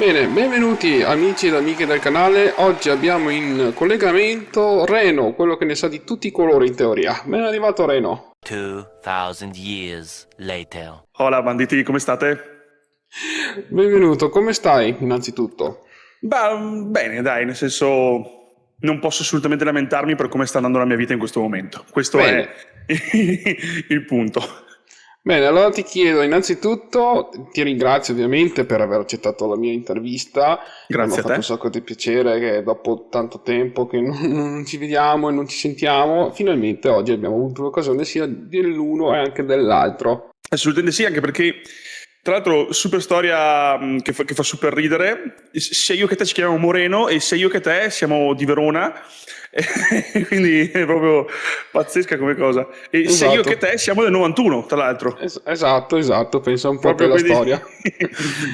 Bene, benvenuti amici ed amiche del canale. Oggi abbiamo in collegamento Reno, quello che ne sa di tutti i colori in teoria. Ben arrivato Reno. 2000 years later. Hola banditi, come state? Benvenuto, come stai innanzitutto? Beh, bene, dai, nel senso non posso assolutamente lamentarmi per come sta andando la mia vita in questo momento. Questo è Bene, il punto. bene, allora ti chiedo innanzitutto, ti ringrazio ovviamente per aver accettato la mia intervista. Mi ha Grazie a fatto un te. sacco di piacere che dopo tanto tempo che non ci vediamo e non ci sentiamo, finalmente oggi abbiamo avuto l'occasione sia dell'uno e anche dell'altro. Assolutamente sì, anche perché tra l'altro super storia che fa super ridere. Sia io che te ci chiamiamo Moreno e sia io che te siamo di Verona. Quindi è proprio pazzesca come cosa. E sia io Esatto. che te siamo del 91, tra l'altro. Esatto, pensa un po' a te Proprio la quindi, storia.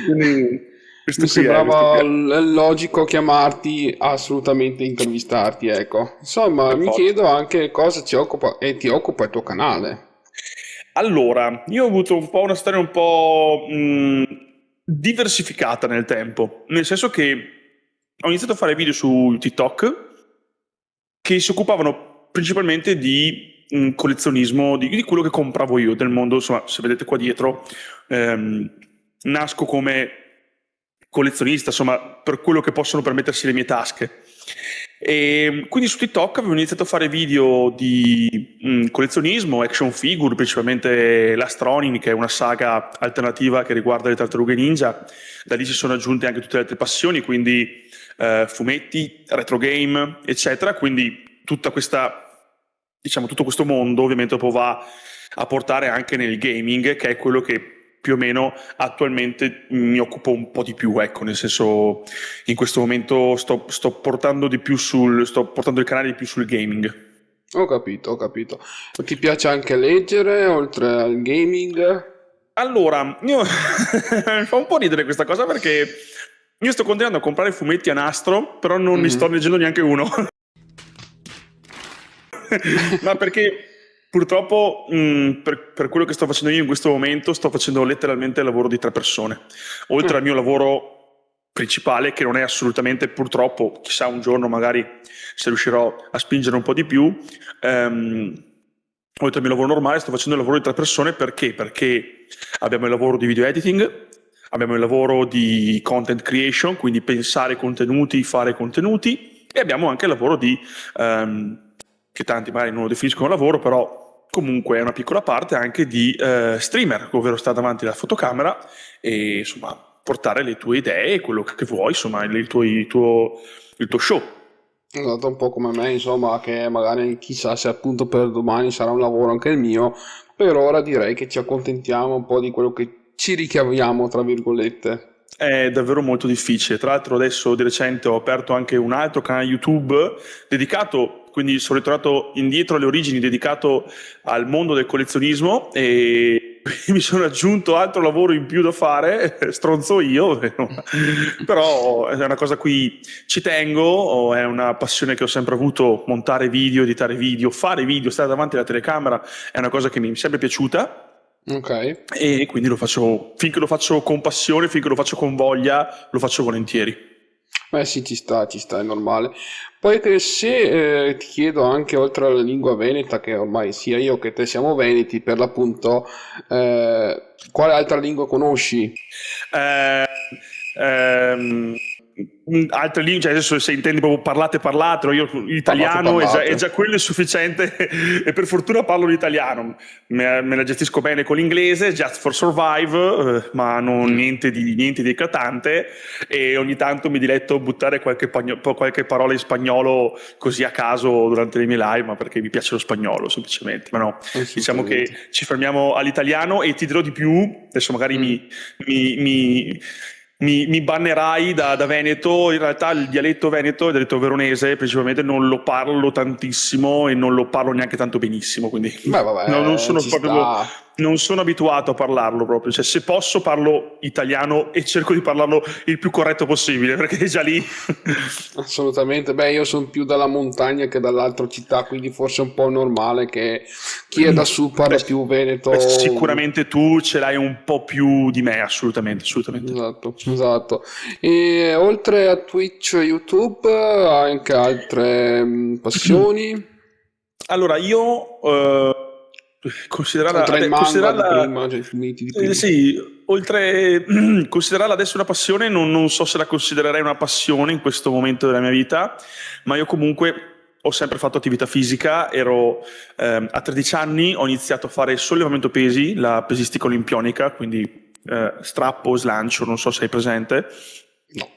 quindi Mi questo qui è, questo qui sembrava è. logico chiamarti, assolutamente intervistarti, ecco. Insomma, Per mi forza. chiedo anche cosa ci occupa e ti occupa il tuo canale. Allora, io ho avuto un po' una storia un po' diversificata nel tempo, nel senso che ho iniziato a fare video su TikTok che si occupavano principalmente di collezionismo, di quello che compravo io del mondo. Insomma, se vedete qua dietro, nasco come collezionista, insomma, per quello che possono permettersi le mie tasche. E quindi su TikTok avevo iniziato a fare video di collezionismo, action figure, principalmente l'Astronin, che è una saga alternativa che riguarda le tartarughe ninja. Da lì si sono aggiunte anche tutte le altre passioni, quindi fumetti, retro game, eccetera. Quindi tutta questa, diciamo, tutto questo mondo ovviamente dopo va a portare anche nel gaming, che è quello che più o meno attualmente mi occupo un po' di più, ecco, nel senso in questo momento sto portando il canale di più sul gaming. Ho capito, ho capito. Ti piace anche leggere, oltre al gaming? Allora, io mi fa un po' ridere questa cosa perché io sto continuando a comprare fumetti a nastro, però non ne sto Mhm. leggendo neanche uno. Ma perché purtroppo per quello che sto facendo io in questo momento sto facendo letteralmente il lavoro di 3 persone, oltre Ah, al mio lavoro principale, che non è assolutamente, purtroppo, chissà un giorno magari se riuscirò a spingere un po' di più, oltre al mio lavoro normale sto facendo il lavoro di 3 persone. Perché abbiamo il lavoro di video editing, abbiamo il lavoro di content creation, quindi pensare contenuti, fare contenuti, e abbiamo anche il lavoro di che tanti magari non lo definiscono lavoro, però comunque è una piccola parte anche di streamer, ovvero stare davanti alla fotocamera e insomma portare le tue idee, quello che vuoi, insomma il tuo show. esatto, un po' come me, insomma, che magari chissà se appunto per domani sarà un lavoro anche il mio. Per ora direi che ci accontentiamo un po' di quello che ci ricaviamo, tra virgolette. È davvero molto difficile. Tra l'altro adesso di recente ho aperto anche un altro canale YouTube dedicato, quindi sono ritornato indietro alle origini, dedicato al mondo del collezionismo, e mi sono aggiunto altro lavoro in più da fare, stronzo io, però è una cosa a cui ci tengo, è una passione che ho sempre avuto: montare video, editare video, fare video, stare davanti alla telecamera è una cosa che mi è sempre piaciuta. Ok. E quindi lo faccio, finché lo faccio con passione, finché lo faccio con voglia, lo faccio volentieri. Beh sì, ci sta, è normale. Poi che se ti chiedo anche oltre alla lingua veneta, che ormai sia io che te siamo veneti, per l'appunto, quale altra lingua conosci? Eh, ehm, Altre lingue, cioè adesso se intendi proprio parlate, io Parlate, l'italiano è già parlate. quello è sufficiente e per fortuna parlo l'italiano. Me la gestisco bene con l'inglese, just for survive, ma non Mm. niente di eclatante, e ogni tanto mi diletto a buttare qualche parola in spagnolo così a caso durante le mie live, ma perché mi piace lo spagnolo semplicemente. Ma no, diciamo che Assolutamente. ci fermiamo all'italiano, e ti dirò di più, adesso magari Mm. mi bannerai da Veneto. In realtà il dialetto veneto, il dialetto veronese principalmente, non lo parlo tantissimo e non lo parlo neanche tanto benissimo, quindi Beh, no, non vabbè, sono ci proprio sta. non sono abituato a parlarlo proprio, cioè se posso parlo italiano e cerco di parlarlo il più corretto possibile, perché già lì Assolutamente, beh, io sono più dalla montagna che dall'altra città, quindi forse è un po' normale che chi è da su parla beh, più veneto. beh, sicuramente tu ce l'hai un po' più di me, assolutamente, assolutamente. Esatto, esatto. E oltre a Twitch e YouTube, hai anche altre passioni? Allora, io Oltre ai manga di considerarla prima, cioè i fumetti di prima. sì, oltre considerarla adesso una passione, non so se la considererei una passione in questo momento della mia vita, ma io comunque ho sempre fatto attività fisica, ero a 13 anni, ho iniziato a fare sollevamento pesi, la pesistica olimpionica, quindi strappo, slancio, non so se hai presente. No.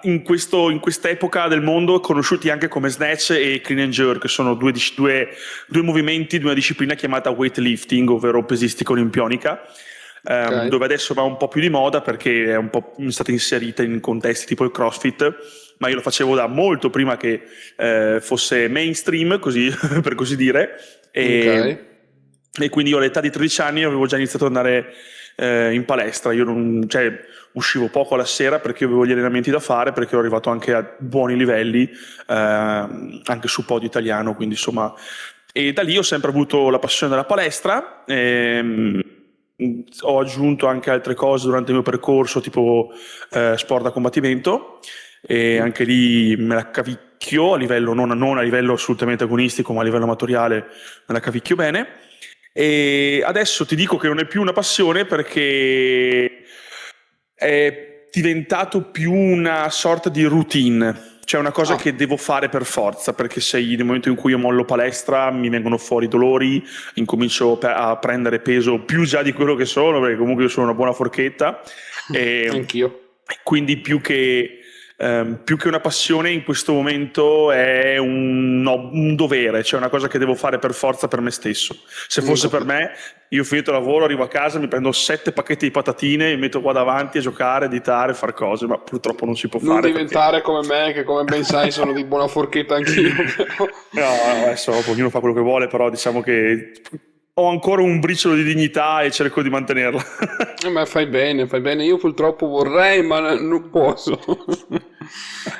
In questa epoca del mondo conosciuti anche come snatch e clean and jerk, che sono due movimenti di una disciplina chiamata weightlifting, ovvero pesistica olimpionica, Ok. dove adesso va un po' più di moda perché è un po' stata inserita in contesti tipo il CrossFit, ma io lo facevo da molto prima che fosse mainstream, così, per così dire, Ok. e quindi io all'età di 13 anni avevo già iniziato ad andare in palestra. Io uscivo poco la sera perché avevo gli allenamenti da fare, perché ero arrivato anche a buoni livelli, anche su podio italiano, quindi insomma. E da lì ho sempre avuto la passione della palestra. Ho aggiunto anche altre cose durante il mio percorso, tipo sport da combattimento, e anche lì me la cavicchio a livello, non a livello assolutamente agonistico, ma a livello amatoriale me la cavicchio bene. E adesso ti dico che non è più una passione perché è diventato più una sorta di routine, cioè una cosa Ah, che devo fare per forza, perché nel momento in cui io mollo palestra mi vengono fuori dolori, incomincio a prendere peso più già di quello che sono, perché comunque io sono una buona forchetta, e anch'io. quindi più che una passione in questo momento è un dovere, cioè una cosa che devo fare per forza per me stesso. Se fosse per me, io finito il lavoro, arrivo a casa, mi prendo 7 pacchetti di patatine, mi metto qua davanti a giocare, editare, fare cose, ma purtroppo non si può Non fare perché... diventare come me, che come ben sai sono di buona forchetta anch'io, però. No, adesso ognuno fa quello che vuole, però diciamo che ho ancora un briciolo di dignità e cerco di mantenerla. Ma fai bene, fai bene. Io purtroppo vorrei, ma non posso.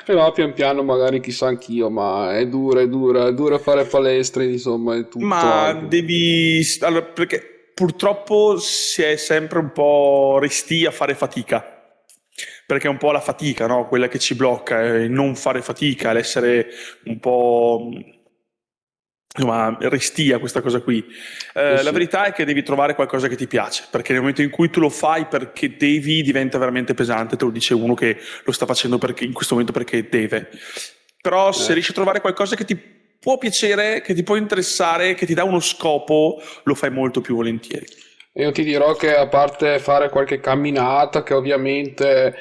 Però pian piano magari chissà anch'io, ma è dura fare palestre, insomma, è tutto Ma anche. allora, perché purtroppo si è sempre un po' resti a fare fatica. Perché è un po' la fatica, no? Quella che ci blocca, il non fare fatica, l'essere un po', insomma, restia questa cosa qui. Eh La sì, verità è che devi trovare qualcosa che ti piace, perché nel momento in cui tu lo fai perché devi, diventa veramente pesante. Te lo dice uno che lo sta facendo in questo momento perché deve. Però se eh. riesci a trovare qualcosa che ti può piacere, che ti può interessare, che ti dà uno scopo, lo fai molto più volentieri. E io ti dirò che a parte fare qualche camminata, che ovviamente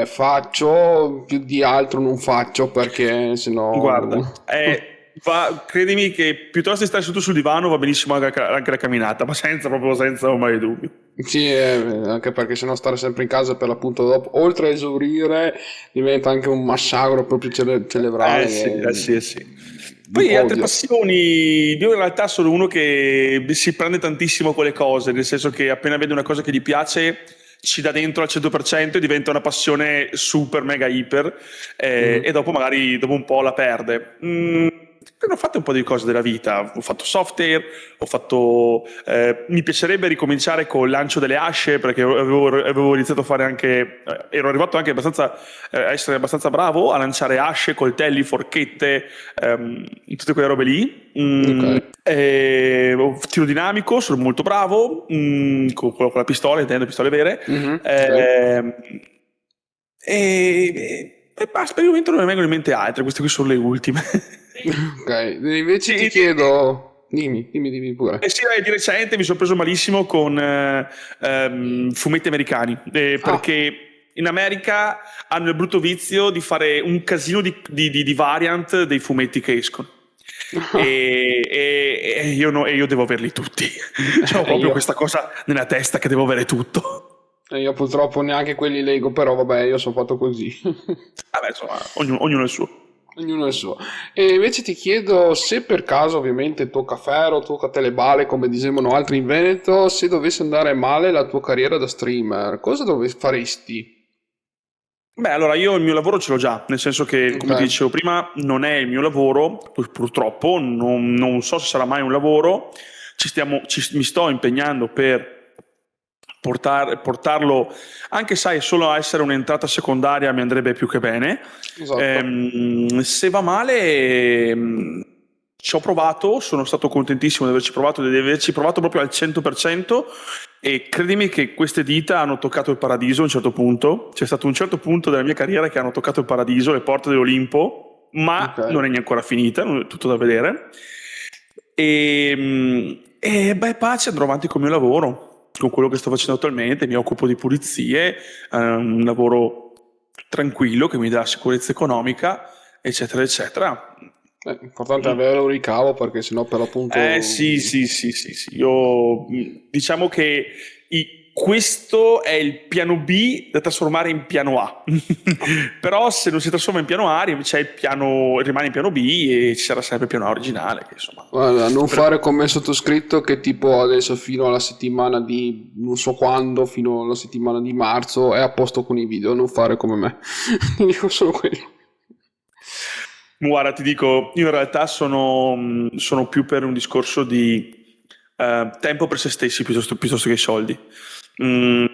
faccio, più di altro non faccio perché Guarda, sennò... credimi che piuttosto di stare seduto sul divano va benissimo anche la camminata, ma senza mai dubbio. Sì, anche perché sennò stare sempre in casa per l'appunto dopo, oltre a esaurire, diventa anche un massacro proprio cerebrale Sì, che sì. Poi altre odio. passioni, io in realtà sono uno che si prende tantissimo con le cose, nel senso che appena vede una cosa che gli piace ci dà dentro al 100% e diventa una passione super mega iper, Mhm. e dopo magari dopo un po' la perde. Ho fatto un po' di cose della vita, ho fatto software, mi piacerebbe ricominciare col lancio delle asce perché avevo iniziato a fare anche, ero arrivato anche a essere abbastanza bravo a lanciare asce, coltelli, forchette, tutte quelle robe lì. Ok, Tiro dinamico, sono molto bravo, con la pistola, intendo pistole vere. mhm, ok, Ehm, e basta, per il momento non mi vengono in mente altre, queste qui sono le ultime. ok. Invece ti chiedo, dimmi pure. Sì, di recente mi sono preso malissimo con fumetti americani, Ah, perché in America hanno il brutto vizio di fare un casino di variant dei fumetti che escono. E io, e io devo averli tutti. Ho e proprio io, questa cosa nella testa che devo avere tutto. e io purtroppo neanche quelli Lego, però vabbè, io sono fatto così. Vabbè, insomma, ognuno il suo. Ognuno il suo. E invece ti chiedo se per caso, ovviamente, tocca ferro, tocca te le bale, come dicevano altri in Veneto, se dovesse andare male la tua carriera da streamer, cosa faresti? Beh, allora io il mio lavoro ce l'ho già, nel senso che, Ok, come ti dicevo prima, non è il mio lavoro, purtroppo, non so se sarà mai un lavoro, mi sto impegnando per portarlo, anche sai, solo a essere un'entrata secondaria mi andrebbe più che bene. esatto. Se va male, ci ho provato, sono stato contentissimo di averci provato proprio al 100%. E credimi che queste dita hanno toccato il paradiso a un certo punto. C'è stato un certo punto della mia carriera che hanno toccato il paradiso, le porte dell'Olimpo, Ok. ma non è neanche ancora finita, non è tutto da vedere. E beh, pace, andrò avanti con il mio lavoro, con quello che sto facendo attualmente. Mi occupo di pulizie, un lavoro tranquillo che mi dà sicurezza economica, eccetera, eccetera. L'importante è avere un ricavo perché sennò per l'appunto... Sì, sì, sì, sì, sì. Io diciamo che questo è il piano B da trasformare in piano A. Però se non si trasforma in piano A, rimane in piano B e ci sarà sempre il piano A originale. Che, insomma, Guarda, non fare come il sottoscritto che tipo adesso fino alla settimana di non so quando, fino alla settimana di marzo è a posto con i video, non fare come me. Ti dico solo quello. guarda, ti dico, io in realtà sono più per un discorso di tempo per se stessi piuttosto che soldi. Mm,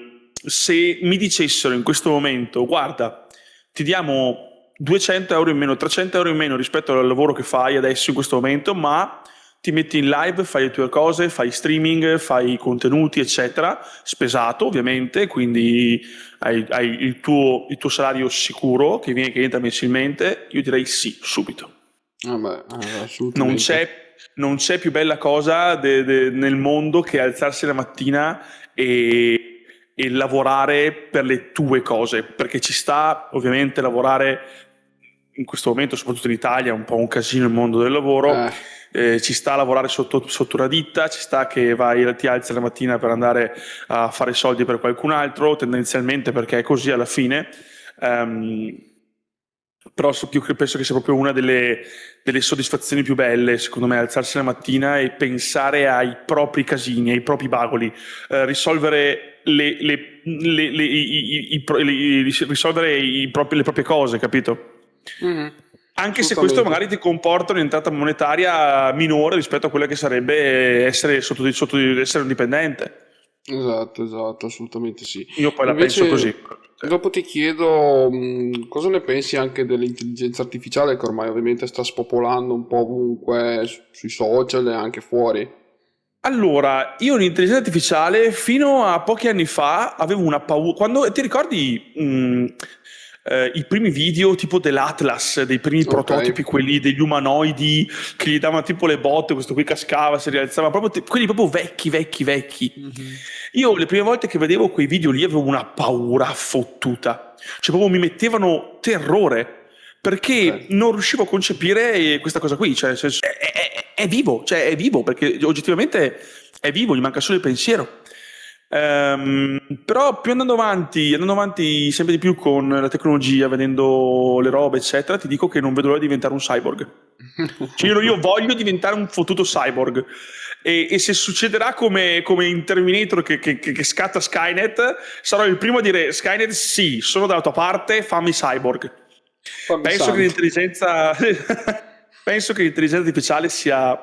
Se mi dicessero in questo momento, guarda, ti diamo 200 euro in meno, 300 euro in meno rispetto al lavoro che fai adesso in questo momento, ma ti metti in live, fai le tue cose, fai streaming, fai contenuti, eccetera, spesato ovviamente, quindi hai il tuo salario sicuro che entra mensilmente, io direi sì, subito. Vabbè, Non assolutamente. c'è, non c'è più bella cosa nel mondo che alzarsi la mattina e lavorare per le tue cose, perché ci sta ovviamente lavorare in questo momento, soprattutto in Italia, è un po' un casino il mondo del lavoro. Eh, Ci sta a lavorare sotto una ditta, ci sta che ti alzi la mattina per andare a fare soldi per qualcun altro, tendenzialmente perché è così alla fine. Ehm, Però io penso che sia proprio una delle soddisfazioni più belle, secondo me, alzarsi la mattina e pensare ai propri casini, ai propri bagoli, risolvere le proprie cose, capito? mhm, Anche se questo assolutamente. magari ti comporta un'entrata monetaria minore rispetto a quella che sarebbe essere un dipendente. Esatto, esatto, assolutamente sì. Io poi la penso così. Invece, dopo ti chiedo, cosa ne pensi anche dell'intelligenza artificiale che ormai ovviamente sta spopolando un po' ovunque, sui social e anche fuori. Allora, io l'intelligenza artificiale fino a pochi anni fa avevo una paura. Quando ti ricordi i primi video tipo dell'Atlas, dei primi Ok. prototipi, quelli degli umanoidi che gli davano tipo le botte, questo qui cascava, si rialzava, quelli proprio vecchi, vecchi, vecchi. Mhm. Io le prime volte che vedevo quei video lì avevo una paura fottuta, cioè proprio mi mettevano terrore. Perché Ok. non riuscivo a concepire questa cosa qui, cioè nel senso, è vivo, cioè è vivo, perché oggettivamente è vivo, gli manca solo il pensiero. Però più andando avanti sempre di più con la tecnologia, vedendo le robe, eccetera, ti dico che non vedo l'ora di diventare un cyborg. Cioè io voglio diventare un fottuto cyborg. E se succederà come in Terminator che scatta Skynet, sarò il primo a dire Skynet sì, sono dalla tua parte, fammi cyborg. Fammi Penso che santo. l'intelligenza, penso che l'intelligenza artificiale sia,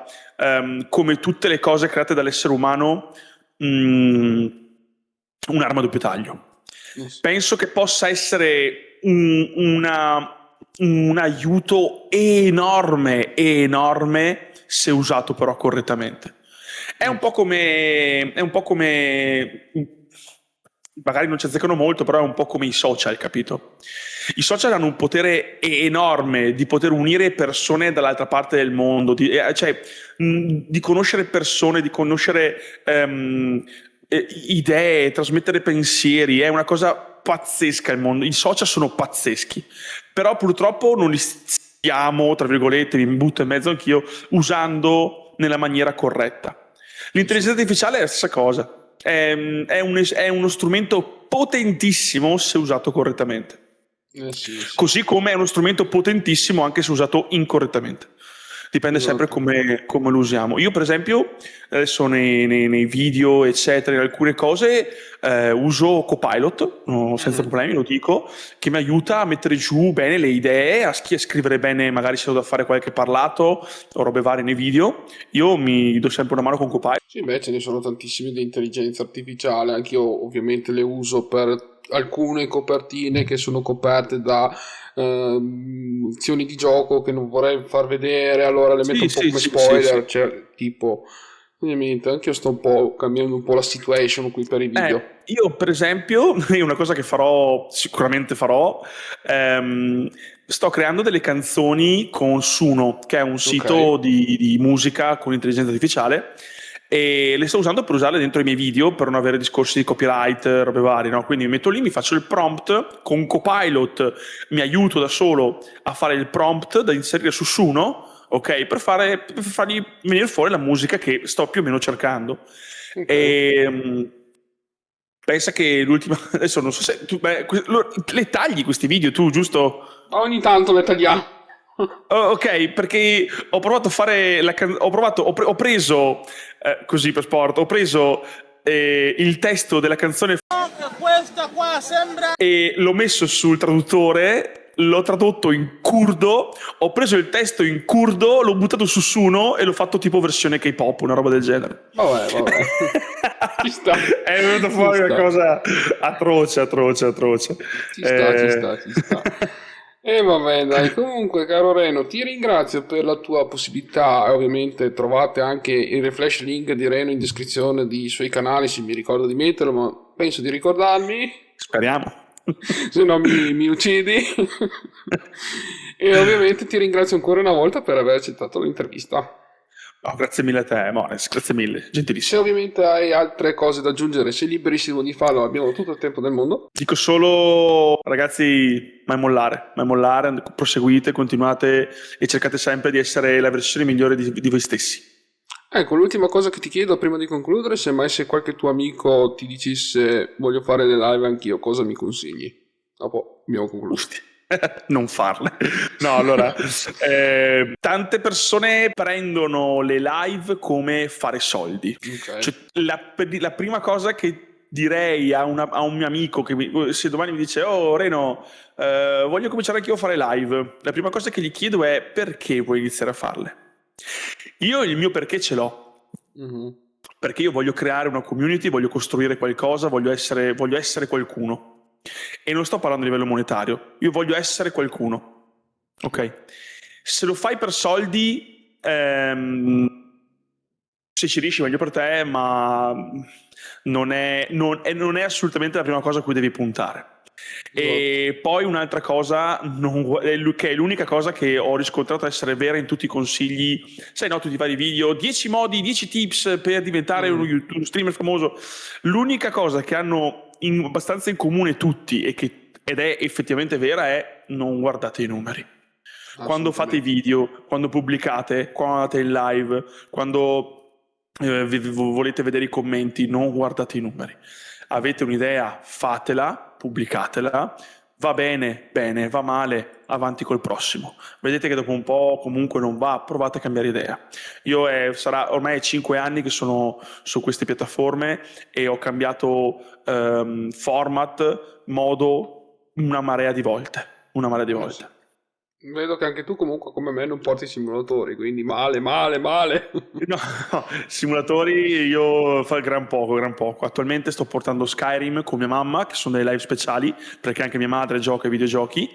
come tutte le cose create dall'essere umano, mm, un'arma a doppio taglio. Yes. Penso che possa essere un aiuto enorme, enorme, se usato però correttamente. È un po' come, magari non ci azzeccano molto, però è un po' come i social, capito? I social hanno un potere enorme di poter unire persone dall'altra parte del mondo, cioè di conoscere persone, di conoscere idee, trasmettere pensieri, è una cosa pazzesca il mondo. I social sono pazzeschi, però purtroppo non li stiamo, tra virgolette, mi butto in mezzo anch'io, usando nella maniera corretta. L'intelligenza artificiale è la stessa cosa, è uno strumento potentissimo se usato correttamente. Sì, sì, Così come è uno strumento potentissimo anche se usato incorrettamente. Dipende sempre esatto. come lo usiamo. Io, per esempio, adesso nei video, eccetera, in alcune cose uso Copilot, no, senza Mm. problemi, lo dico, che mi aiuta a mettere giù bene le idee, a scrivere bene, magari se ho da fare qualche parlato o robe varie nei video. Io mi do sempre una mano con Copilot. Sì, beh, ce ne sono tantissime di intelligenza artificiale, anch'io ovviamente le uso per alcune copertine che sono coperte da azioni di gioco che non vorrei far vedere, allora le metto Sì, un po' sì, come sì, sì, sì. spoiler, cioè tipo, ovviamente anche io sto un po' cambiando un po' la situation qui per i video. Io per esempio, io una cosa che farò, sicuramente farò, sto creando delle canzoni con Suno, che è un Ok, sito di musica con intelligenza artificiale, e le sto usando per usarle dentro i miei video per non avere discorsi di copyright, robe varie, no? Quindi mi metto lì, mi faccio il prompt, con Copilot mi aiuto da solo a fare il prompt da inserire su Suno, ok? Per fargli venire fuori la musica che sto più o meno cercando. ok. E pensa che l'ultima, adesso non so se tu, le tagli questi video tu, giusto? Ogni tanto le tagliamo. Oh, ok, perché ho provato a fare ho preso così per sport, ho preso il testo della canzone Questa qua sembra e l'ho messo sul traduttore, l'ho tradotto in curdo, ho preso il testo in curdo, l'ho buttato su Suno e l'ho fatto tipo versione K-pop, una roba del genere. Vabbè. Ci sta. È venuta Ci fuori una sta. cosa atroce. Ci sta. E vabbè, dai, comunque, caro Reno, ti ringrazio per la tua possibilità. Ovviamente trovate anche il refresh link di Reno in descrizione dei suoi canali, se mi ricordo di metterlo, ma penso di ricordarmi, Speriamo. se no mi uccidi. E ovviamente ti ringrazio ancora una volta per aver accettato l'intervista. No, grazie mille a te, Mores, grazie mille, Se gentilissimo. ovviamente hai altre cose da aggiungere, sei liberissimo di farlo, abbiamo tutto il tempo del mondo. Dico solo, ragazzi, mai mollare, proseguite, continuate e cercate sempre di essere la versione migliore di voi stessi. Ecco, l'ultima cosa che ti chiedo prima di concludere, semmai se qualche tuo amico ti dicesse voglio fare le live anch'io, cosa mi consigli? Dopo abbiamo concluso. Usti. Non farle. No, allora, tante persone prendono le live come fare soldi. Ok. Cioè, la prima cosa che direi a un mio amico che se domani mi dice oh Reno, voglio cominciare anch'io a fare live, la prima cosa che gli chiedo è perché vuoi iniziare a farle? Io il mio perché ce l'ho. Mhm. Perché io voglio creare una community, voglio costruire qualcosa, voglio essere qualcuno. E non sto parlando a livello monetario, io voglio essere qualcuno, ok? Se lo fai per soldi, se ci riesci meglio per te, ma non è assolutamente la prima cosa a cui devi puntare. E poi un'altra cosa, che è l'unica cosa che ho riscontrato essere vera in tutti i consigli, sai no, tutti i vari video, 10 modi, 10 tips per diventare uno streamer famoso. L'unica cosa che hanno abbastanza in comune tutti ed è effettivamente vera è non guardate i numeri. Quando fate i video, quando pubblicate, quando andate in live, quando volete vedere i commenti, non guardate i numeri. Avete un'idea, fatela, pubblicatela, va bene, va male, avanti col prossimo. Vedete che dopo un po' comunque non va, provate a cambiare idea. Io sarà ormai 5 anni che sono su queste piattaforme e ho cambiato format, modo, una marea di volte. Vedo che anche tu comunque come me non porti simulatori, quindi male. No, simulatori io fa gran poco. Attualmente sto portando Skyrim con mia mamma, che sono delle live speciali, perché anche mia madre gioca ai videogiochi.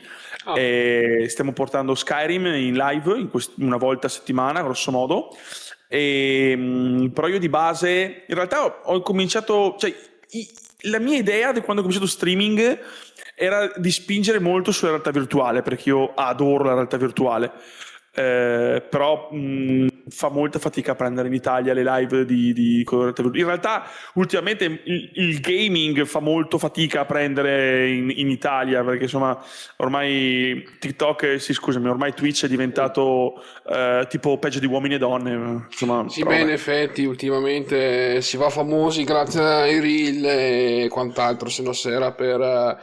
Ah. E stiamo portando Skyrim in live una volta a settimana, grosso modo. Però io di base, in realtà ho cominciato, cioè la mia idea di quando ho cominciato streaming era di spingere molto sulla realtà virtuale, perché io adoro la realtà virtuale. Però fa molta fatica a prendere in Italia le live di realtà virtuale. In realtà ultimamente il gaming fa molto fatica a prendere in Italia, perché insomma ormai ormai Twitch è diventato tipo peggio di uomini e donne, insomma. Sì, beh, in effetti ultimamente si va famosi grazie ai reel e quant'altro, se no se era per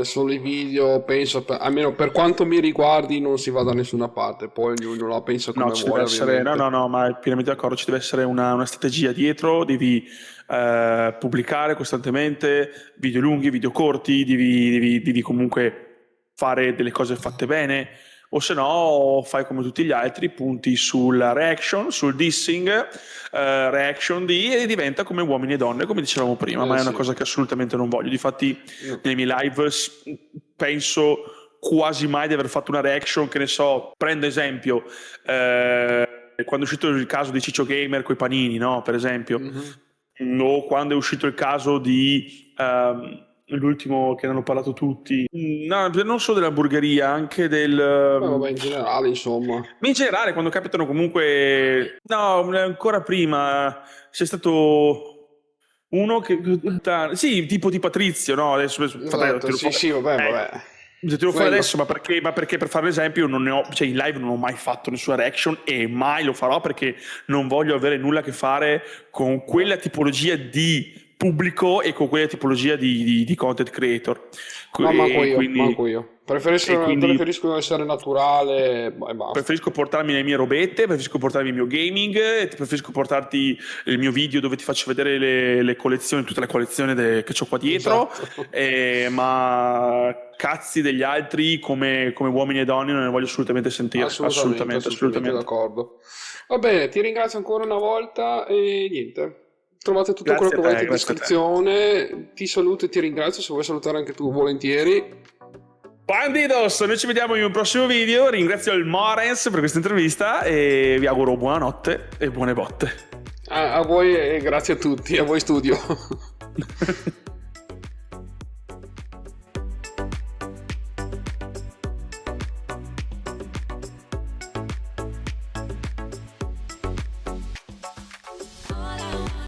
solo i video, penso, almeno per quanto mi riguardi, non si va da nessuna parte, poi ognuno la pensa come No, ci vuole, deve essere, ovviamente. no, ma è pienamente d'accordo, ci deve essere una strategia dietro, devi pubblicare costantemente video lunghi, video corti, devi comunque fare delle cose fatte bene, o se no fai come tutti gli altri, punti sulla reaction, sul dissing, reaction e diventa come uomini e donne, come dicevamo prima, ma è una Sì. cosa che assolutamente non voglio. Difatti No. nei miei live penso quasi mai di aver fatto una reaction, che ne so, prendo esempio quando è uscito il caso di Ciccio Gamer coi panini, no, per esempio, o quando è uscito il caso di l'ultimo che ne hanno parlato tutti, no, non solo dell'hamburgeria, anche del Vabbè, in generale, insomma. ma in generale quando capitano comunque, no, ancora prima c'è stato uno che sì, tipo di Patrizio, no, adesso Esatto, sì, vabbè. Lo tiro fuori Quello. adesso, ma perché per fare l'esempio non ne ho, cioè in live non ho mai fatto nessuna reaction e mai lo farò, perché non voglio avere nulla a che fare con quella tipologia di pubblico e con quella tipologia di content creator. No, manco Quindi io. Preferisco essere naturale e basta. preferisco portarmi le mie robette, preferisco portarmi il mio gaming, preferisco portarti il mio video dove ti faccio vedere le collezioni, tutta la collezione che ho qua dietro, Esatto. ma cazzi degli altri come uomini e donne non ne voglio assolutamente sentire. Assolutamente d'accordo. Va bene, ti ringrazio ancora una volta e niente. Trovate tutto Grazie quello che a volete te, in grazie a te. descrizione. Ti saluto e ti ringrazio. Se vuoi salutare anche tu, volentieri. Bandidos, noi ci vediamo in un prossimo video. Ringrazio il Morens per questa intervista e vi auguro buonanotte e buone botte. A voi e grazie a tutti, a voi studio.